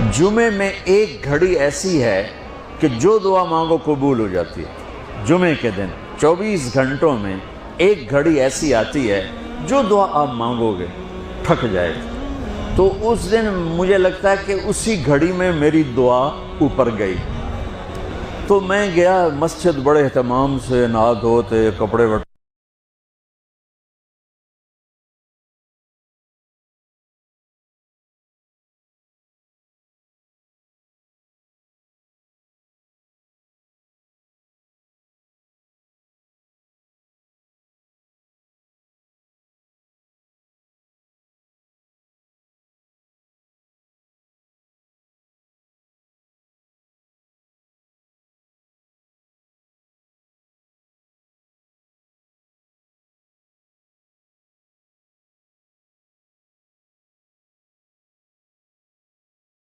जुमे में एक घड़ी ऐसी है कि जो दुआ मांगो कबूल हो जाती है। जुमे के दिन 24 घंटों में एक घड़ी ऐसी आती है जो दुआ आप मांगोगे ठक जाएगी। तो उस दिन मुझे लगता है कि उसी घड़ी में मेरी दुआ ऊपर गई। तो मैं गया मस्जिद, बड़े एहतमाम से नहा धोते कपड़े